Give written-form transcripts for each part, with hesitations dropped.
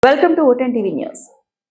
Welcome to ఓటెన్ TV news.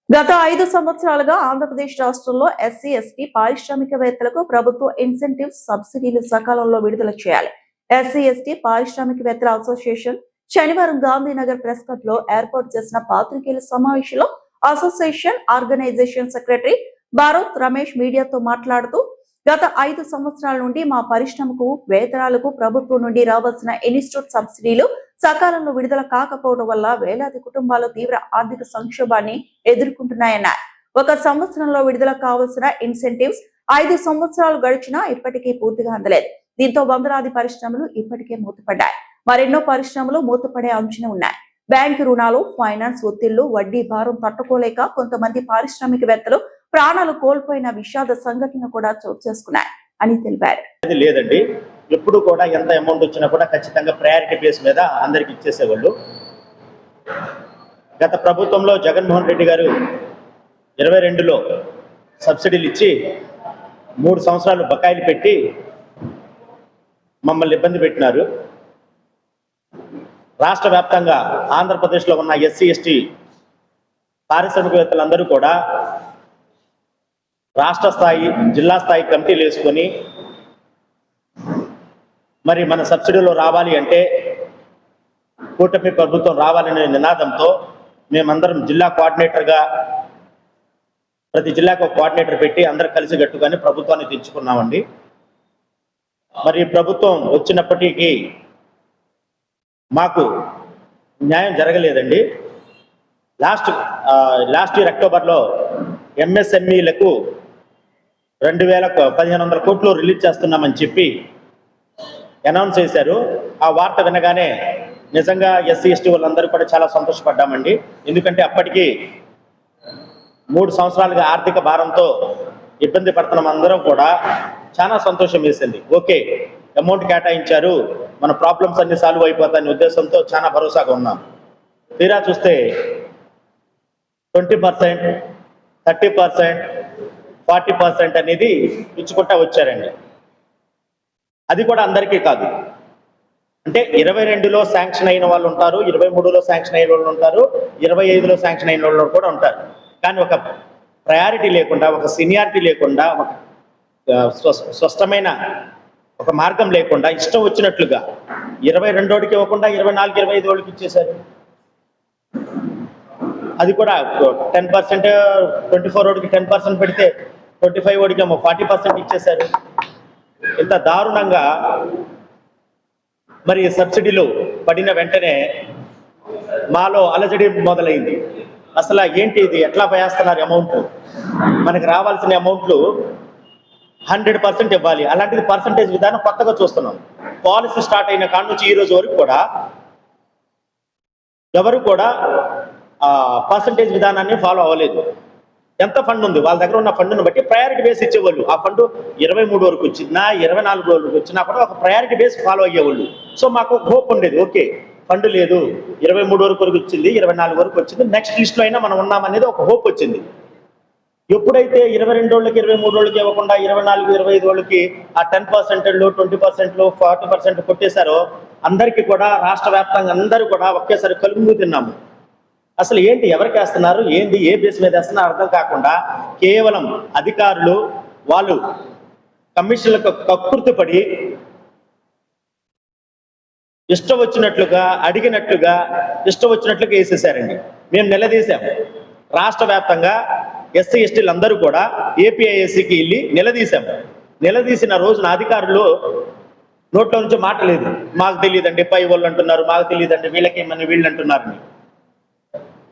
గత 5 సంవత్సరాలుగా ఆంధ్రప్రదేశ్ రాష్ట్రంలో ఎస్సీ, ఎస్టీ పారిశ్రామికవేత్తలకు ప్రభుత్వ ఇన్సెంటివ్స్, సబ్సిడీలు సకాలంలో విడుదల చేయాలి. ఎస్సీ, ఎస్టీ పారిశ్రామికవేత్తల అసోసియేషన్ శనివారం గాంధీనగర్ ప్రెస్ క్లబ్ లో ఏర్పాటు చేసిన పాత్రికేయుల సమావేశంలో association organisation secretary Bharat Ramesh మీడియాతో మాట్లాడుతూ, గత 5 సంవత్సరాల నుండి మా పరిశ్రమకు వేతనాలకు ప్రభుత్వం నుండి రావాల్సిన ఇన్స్టిట్యూట్ సబ్సిడీలు సకాలంలో విడుదల కాకపోవడం వల్ల వేలాది కుటుంబాలు తీవ్ర ఆర్థిక సంక్షోభాన్ని ఎదుర్కొంటున్నాయన్నారు. ఒక సంవత్సరంలో విడుదల కావాల్సిన ఇన్సెంటివ్స్ 5 సంవత్సరాలు గడిచినా ఇప్పటికీ పూర్తిగా అందలేదు. దీంతో వందలాది పరిశ్రమలు ఇప్పటికే మూతపడ్డాయి. మరెన్నో పరిశ్రమలు మూతపడే అంచనా ఉన్నాయి. బ్యాంకు రుణాలు, ఫైనాన్స్ ఒత్తిళ్లు, వడ్డీ భారం తట్టుకోలేక కొంతమంది పారిశ్రామికవేత్తలు ప్రాణాలు కోల్పోయిన విషాద సంఘటన కూడా చోటు చేసుకున్నాయి అని తెలిపారు. లేదండి, ఎప్పుడు కూడా ఎంత అమౌంట్ వచ్చినా కూడా ఖచ్చితంగా ప్రయారిటీ బేస్ మీద అందరికి ఇచ్చేసేవాళ్ళు. గత ప్రభుత్వంలో జగన్మోహన్ రెడ్డి గారు 22లో సబ్సిడీలు ఇచ్చి 3 సంవత్సరాలు బకాయిలు పెట్టి మమ్మల్ని ఇబ్బంది పెట్టినారు. రాష్ట్ర వ్యాప్తంగా ఆంధ్రప్రదేశ్లో ఉన్న ఎస్సీ, ఎస్టీ పారిశ్రామికవేత్తలందరూ కూడా రాష్ట్ర స్థాయి, జిల్లా స్థాయి కమిటీలు వేసుకొని మరి మన సబ్సిడీలో రావాలి అంటే కూటమి ప్రభుత్వం రావాలనే నినాదంతో మేమందరం జిల్లా కోఆర్డినేటర్గా ప్రతి జిల్లాకు ఒక కోఆర్డినేటర్ పెట్టి అందరూ కలిసి గట్టుగానే ప్రభుత్వాన్ని తెచ్చుకున్నామండి. మరి ప్రభుత్వం వచ్చినప్పటికీ మాకు న్యాయం జరగలేదండి. లాస్ట్ ఇయర్ అక్టోబర్లో ఎంఎస్ఎంఈలకు 1,500 కోట్లు రిలీజ్ చేస్తున్నామని చెప్పి అనౌన్స్ చేశారు. ఆ వార్త వినగానే నిజంగా ఎస్సీ, ఎస్టీ వాళ్ళందరూ కూడా చాలా సంతోషపడ్డామండి. ఎందుకంటే అప్పటికి 3 సంవత్సరాలుగా ఆర్థిక భారంతో ఇబ్బంది పడుతున్నాం. అందరం కూడా చాలా సంతోషం వేసింది. ఓకే, అమౌంట్ కేటాయించారు, మన ప్రాబ్లమ్స్ అన్ని సాల్వ్ అయిపోతాయనే ఉద్దేశంతో చాలా భరోసాగా ఉన్నాం. తీరా చూస్తే 20%, 30%, 40% అనేది ఇచ్చుకుంటా వచ్చారండి. అది కూడా అందరికీ కాదు. అంటే 22లో శాంక్షన్ అయిన వాళ్ళు ఉంటారు, 23లో శాంక్షన్ అయిన వాళ్ళు ఉంటారు, 25లో శాంక్షన్ అయిన వాళ్ళు కూడా ఉంటారు. కానీ ఒక ప్రయారిటీ లేకుండా, ఒక సీనియారిటీ లేకుండా, ఒక స్పష్టమైన ఒక మార్గం లేకుండా ఇష్టం వచ్చినట్లుగా 22ఓడికి ఇవ్వకుండా 24, 25 ఇచ్చేశారు. అది కూడా 10%, 24ఓడికి 10% పెడితే 25ఓడికి ఏమో 40% ఇచ్చేశారు. ఇంత దారుణంగా మరి సబ్సిడీలు పడిన వెంటనే మాలో అలజడి మొదలైంది. అసలు ఏంటి ఇది, ఎట్లా వేస్తున్నారు అమౌంట్? మనకి రావాల్సిన అమౌంట్లు 100% ఇవ్వాలి. అలాంటిది పర్సంటేజ్ విధానం కొత్తగా చూస్తున్నాం. పాలసీ స్టార్ట్ అయిన కాడ నుంచి ఈ రోజు వరకు కూడా ఎవరు కూడా పర్సంటేజ్ విధానాన్ని ఫాలో అవ్వలేదు. ఎంత ఫండ్ ఉంది, వాళ్ళ దగ్గర ఉన్న ఫండ్ను బట్టి ప్రయారిటీ బేస్ ఇచ్చేవాళ్ళు. ఆ ఫండ్ 23 వరకు వచ్చినా, 24 వరకు వచ్చినా కూడా ఒక ప్రయారిటీ బేస్ ఫాలో అయ్యేవాళ్ళు. సో మాకు హోప్ ఉండేది, ఓకే ఫండ్ లేదు, 23 వరకు వచ్చింది, 24 వరకు వచ్చింది, నెక్స్ట్ లిస్ట్లో అయినా మనం ఉన్నామనేది ఒక హోప్ వచ్చింది. ఎప్పుడైతే 22ఓళ్ళకి, 23ఓళ్ళకి ఇవ్వకుండా 24, 25ఓళ్ళకి ఆ 10%, 20%, 40% కొట్టేశారో అందరికీ కూడా రాష్ట్ర వ్యాప్తంగా అందరూ కూడా ఒకేసారి కలుగు తిన్నాము. అసలు ఏంటి, ఎవరికి వేస్తున్నారు, ఏంది, ఏ బేస్ మీద వేస్తున్నారు అర్థం కాకుండా కేవలం అధికారులు వాళ్ళు కమిషన్లకు కక్కుర్తిపడి ఇష్టం వచ్చినట్లుగా, అడిగినట్లుగా, ఇష్టం వచ్చినట్లుగా వేసేసారండి. మేము నిలదీశాం. రాష్ట్ర వ్యాప్తంగా ఎస్సీ, ఎస్టీలు అందరూ కూడా ఏపీఐఎస్సికి వెళ్ళి నిలదీశాము. నిలదీసిన రోజున అధికారులు నోట్లో నుంచి మాట లేదు. మాకు తెలియదండి, పై వాళ్ళు అంటున్నారు, మాకు తెలియదండి, వీళ్ళకేమని వీళ్ళు అంటున్నారని.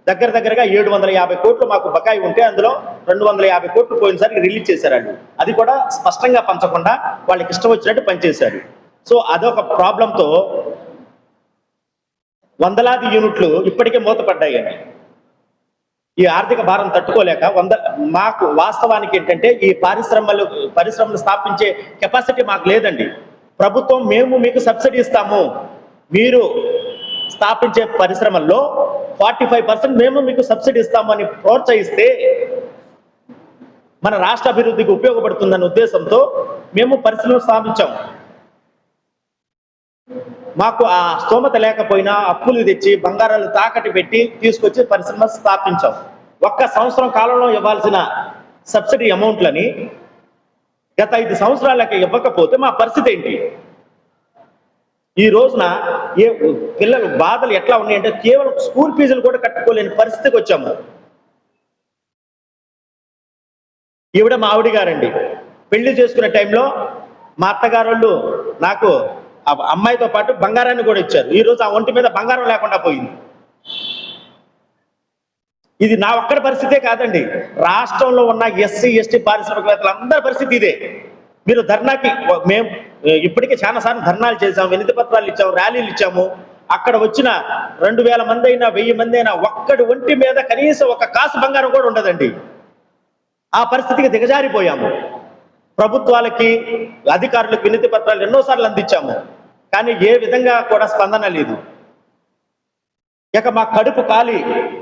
దగ్గరగా 750 కోట్లు మాకు బకాయి ఉంటే అందులో 250 కోట్లు పోయినసారి రిలీజ్ చేశారండి. అది కూడా స్పష్టంగా పంచకుండా వాళ్ళకి ఇష్టం వచ్చినట్టు పనిచేశారు. సో అదొక ప్రాబ్లంతో వందలాది యూనిట్లు ఇప్పటికే మూతపడ్డాయండి. ఈ ఆర్థిక భారం తట్టుకోలేక మాకు వాస్తవానికి ఏంటంటే ఈ పరిశ్రమలు స్థాపించే కెపాసిటీ మాకు లేదండి. ప్రభుత్వం మేము మీకు సబ్సిడీ ఇస్తాము, మీరు స్థాపించే పరిశ్రమల్లో 45% మేము మీకు సబ్సిడీ ఇస్తాము అని ప్రోత్సహిస్తే మన రాష్ట్ర అభివృద్ధికి ఉపయోగపడుతుందన్న ఉద్దేశంతో మేము పరిశ్రమలు స్థాపించాము. మాకు ఆ స్తోమత లేకపోయినా అప్పులు తెచ్చి బంగారాలు తాకట్టు పెట్టి తీసుకొచ్చి పరిశ్రమ స్థాపించాం. ఒక్క సంవత్సరం కాలంలో ఇవ్వాల్సిన సబ్సిడీ అమౌంట్లని గత 5 సంవత్సరాలకి ఇవ్వకపోతే మా పరిస్థితి ఏంటి? ఈ రోజున పిల్లలు బాధలు ఎట్లా ఉన్నాయంటే కేవలం స్కూల్ ఫీజులు కూడా కట్టుకోలేని పరిస్థితికి వచ్చాము. ఈవిడ మా ఆవిడ గారండి. పెళ్లి చేసుకునే టైంలో మా అత్తగారు వాళ్ళు నాకు ఆ అమ్మాయితో పాటు బంగారాన్ని కూడా ఇచ్చారు. ఈ రోజు ఆ ఒంటి మీద బంగారం లేకుండా పోయింది. ఇది నా ఒక్కడి పరిస్థితే కాదండి, రాష్ట్రంలో ఉన్న ఎస్సీ ఎస్టీ పారిశ్రామికవేత్తలు అందరి పరిస్థితి ఇదే. మీరు ధర్నాకి మేము ఇప్పటికే చాలా సార్లు ధర్నాలు చేశాము, వినతి పత్రాలు ఇచ్చాము, ర్యాలీలు ఇచ్చాము. అక్కడ వచ్చిన 2000 మంది అయినా 1000 మంది అయినా ఒక్కడి ఒంటి మీద కనీసం ఒక కాసు బంగారం కూడా ఉండదండి. ఆ పరిస్థితికి దిగజారిపోయాము. ప్రభుత్వాలకి అధికారులకు వినతి పత్రాలు ఎన్నోసార్లు అందించాము, కానీ ఏ విధంగా కూడా స్పందన లేదు. ఇక మా కడుపు కాలి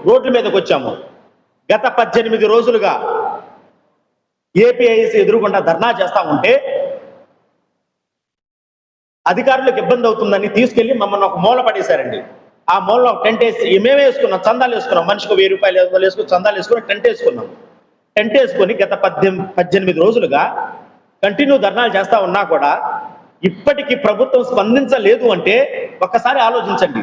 రోడ్ల మీదకి వచ్చాము. గత 18 రోజులుగా ఏపీఐసి ఎదురుగుండా ధర్నా చేస్తా ఉంటే అధికారులకు ఇబ్బంది అవుతుందని తీసుకెళ్లి మమ్మల్ని ఒక మూల పడేశారండి. ఆ మూలలో టెంట్ వేసి మేమే వేసుకున్నాం, చందాలు వేసుకున్నాం, మనిషికి 1000 రూపాయలు వేసుకుని చందాలు వేసుకుని టెంట్ వేసుకున్నాం. టెంట్ వేసుకొని గత 18 రోజులుగా కంటిన్యూ ధర్నాలు చేస్తా ఉన్నా కూడా ఇప్పటికీ ప్రభుత్వం స్పందించలేదు అంటే ఒక్కసారి ఆలోచించండి.